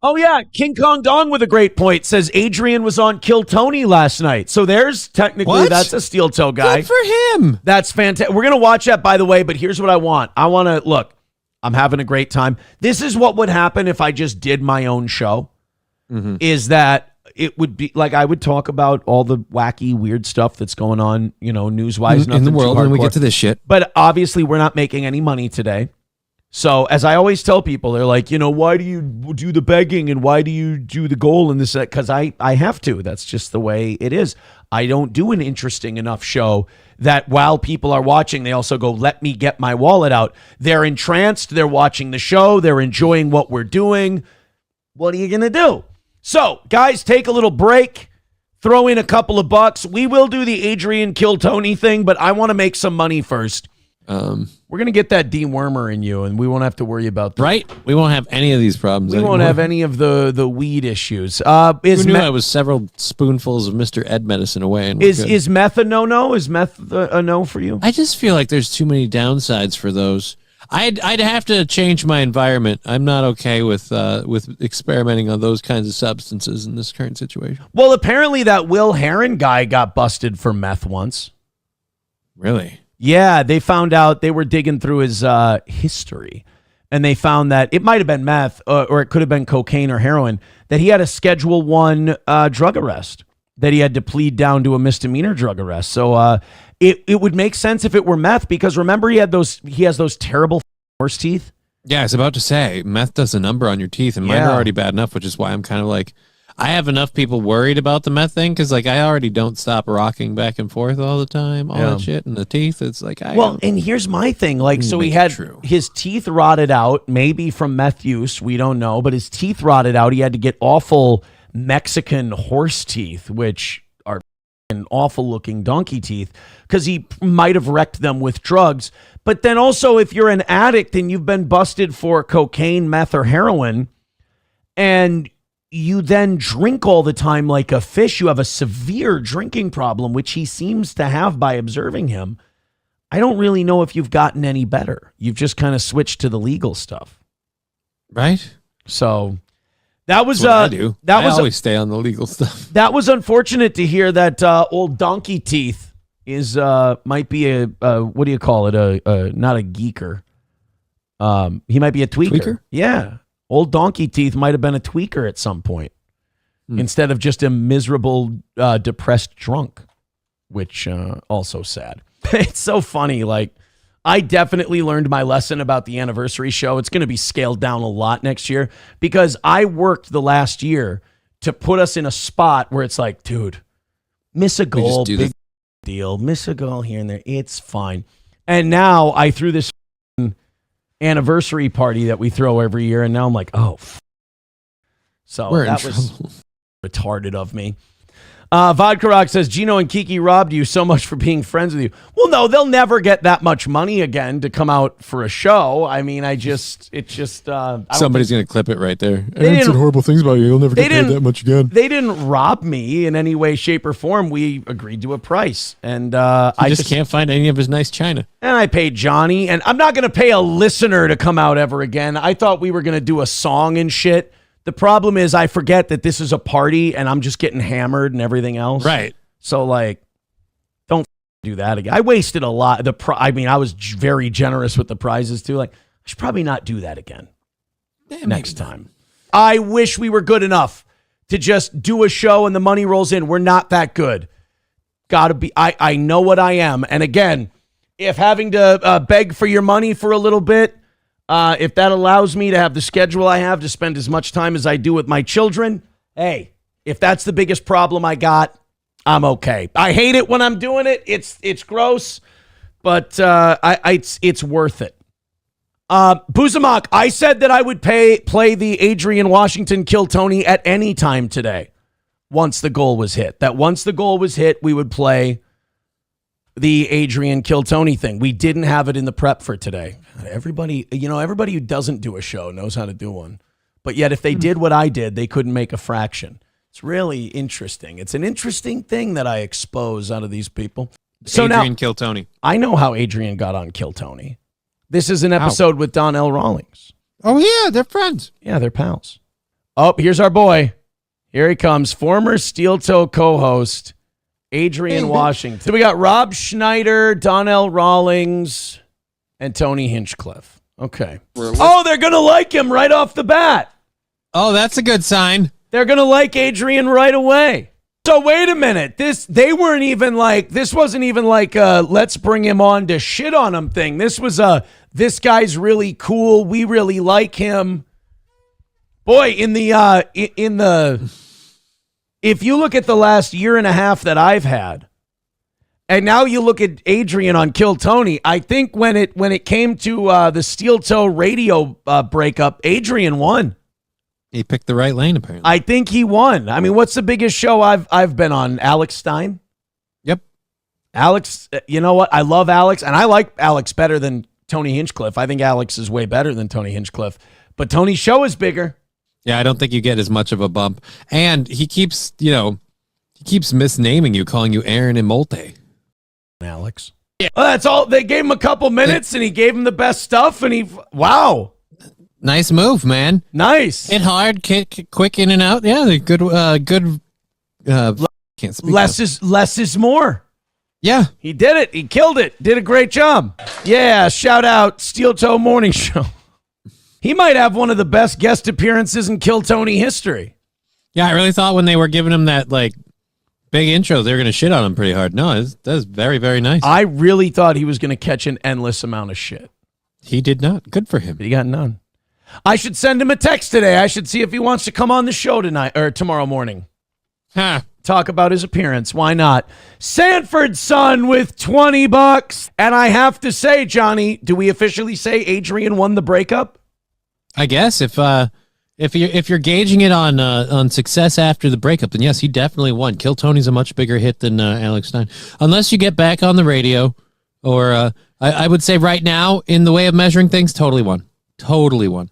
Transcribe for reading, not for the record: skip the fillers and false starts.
Oh, yeah. King Kong Dong with a great point says Adrian was on KillTony last night. So there's technically, that's a steel toe guy. Good for him. That's fantastic. We're going to watch that, by the way, but here's what I want. I want to, look, I'm having a great time. This is what would happen if I just did my own show, is that it would be like I would talk about all the wacky, weird stuff that's going on, news-wise. In the world, and we get to this shit. But obviously, we're not making any money today. So as I always tell people, they're like, why do you do the begging and why do you do the goal and this? Because I have to. That's just the way it is. I don't do an interesting enough show that while people are watching, they also go, let me get my wallet out. They're entranced. They're watching the show. They're enjoying what we're doing. What are you going to do? So guys, take a little break. Throw in a couple of bucks. We will do the Adrian KillTony thing, but I want to make some money first. We're going to get that dewormer in you, and we won't have to worry about that. Right? We won't have any of these problems We won't have any of the weed issues. Who knew I was several spoonfuls of Mr. Ed medicine away? And is meth a no-no? Is meth a no for you? I just feel like there's too many downsides for those. I'd have to change my environment. I'm not okay with experimenting on those kinds of substances in this current situation. Well, apparently that Will Heron guy got busted for meth once. Really? Yeah, they found out, they were digging through his history, and they found that it might have been meth, or it could have been cocaine or heroin, that he had a Schedule 1 drug arrest, that he had to plead down to a misdemeanor drug arrest. So it would make sense if it were meth, because remember he has those terrible horse teeth? Yeah, I was about to say, meth does a number on your teeth, and mine are already bad enough, which is why I'm kind of like, I have enough people worried about the meth thing because, like, I already don't stop rocking back and forth all the time, all that shit, and the teeth. It's like, and here's my thing, like, so he had his teeth rotted out, maybe from meth use, we don't know, but his teeth rotted out. He had to get awful Mexican horse teeth, which are awful looking donkey teeth, because he might have wrecked them with drugs. But then also, if you're an addict and you've been busted for cocaine, meth, or heroin, and you then drink all the time like a fish, you have a severe drinking problem, which he seems to have by observing him. I don't really know if you've gotten any better. You've just kind of switched to the legal stuff. Right? So that was I do. I always stay on the legal stuff. That was unfortunate to hear that old donkey teeth is might be a what do you call it? Not a geeker. He might be a tweaker? Yeah. Old donkey teeth might have been a tweaker at some point instead of just a miserable, depressed drunk, which also sad. It's so funny. Like, I definitely learned my lesson about the anniversary show. It's going to be scaled down a lot next year because I worked the last year to put us in a spot where it's like, dude, miss a goal, big deal. Miss a goal here and there. It's fine. And now I threw this anniversary party that we throw every year, and now I'm like, so that was retarded of me. Vodka Rock says Gino and Kiki robbed you so much for being friends with you. Well, no, they'll never get that much money again to come out for a show. I mean, somebody's gonna clip it right there. Aaron said horrible things about you. You'll never get paid that much again. They didn't rob me in any way, shape, or form. We agreed to a price, and I just can't find any of his nice china. And I paid Johnny, and I'm not gonna pay a listener to come out ever again. I thought we were gonna do a song and shit. The problem is I forget that this is a party and I'm just getting hammered and everything else. Right. So, like, don't do that again. I wasted a lot. I was very generous with the prizes too. Like, I should probably not do that again next time. I wish we were good enough to just do a show and the money rolls in. We're not that good. Gotta be. I know what I am. And again, if having to beg for your money for a little bit, if that allows me to have the schedule I have to spend as much time as I do with my children, hey, if that's the biggest problem I got, I'm okay. I hate it when I'm doing it. It's gross, but it's worth it. Buzamok, I said that I would play the Adrian Washington KillTony at any time today once the goal was hit. That once the goal was hit, we would play the Adrian KillTony thing. We didn't have it in the prep for today. Everybody who doesn't do a show knows how to do one. But yet if they did what I did, they couldn't make a fraction. It's really interesting. It's an interesting thing that I expose out of these people. So Adrian KillTony. I know how Adrian got on KillTony. This is an episode with Donnell Rawlings. Oh, yeah, they're friends. Yeah, they're pals. Oh, here's our boy. Here he comes. Former Steel Toe co-host, Adrian Washington. So we got Rob Schneider, Donnell Rawlings, and Tony Hinchcliffe. Okay. Oh, they're going to like him right off the bat. Oh, that's a good sign. They're going to like Adrian right away. So wait a minute. This wasn't even like let's bring him on to shit on him thing. This was this guy's really cool. We really like him. Boy, if you look at the last year and a half that I've had, and now you look at Adrian on KillTony, I think when it came to the Steel Toe radio breakup, Adrian won. He picked the right lane, apparently. I think he won. I mean, what's the biggest show I've been on? Alex Stein? Yep. Alex, you know what? I love Alex, and I like Alex better than Tony Hinchcliffe. I think Alex is way better than Tony Hinchcliffe, but Tony's show is bigger. Yeah, I don't think you get as much of a bump. And he keeps misnaming you, calling you Aaron and Molte. Alex. Yeah. Well, that's all. They gave him a couple minutes, and he gave him the best stuff, and wow. Nice move, man. Nice. Hit hard, kick, quick in and out. Yeah, they're good. Can't speak. Less is more. Yeah. He did it. He killed it. Did a great job. Yeah, shout out Steel Toe Morning Show. He might have one of the best guest appearances in KillTony history. Yeah, I really thought when they were giving him that big intro, they were going to shit on him pretty hard. No, that's very, very nice. I really thought he was going to catch an endless amount of shit. He did not. Good for him. But he got none. I should send him a text today. I should see if he wants to come on the show tonight or tomorrow morning. Huh. Talk about his appearance. Why not? Sanford's son with $20. And I have to say, Johnny, do we officially say Adrian won the breakup? I guess if you're gauging it on success after the breakup, then yes, he definitely won. KillTony's a much bigger hit than Alex Stein. Unless you get back on the radio, or I would say right now in the way of measuring things, totally won. Totally won.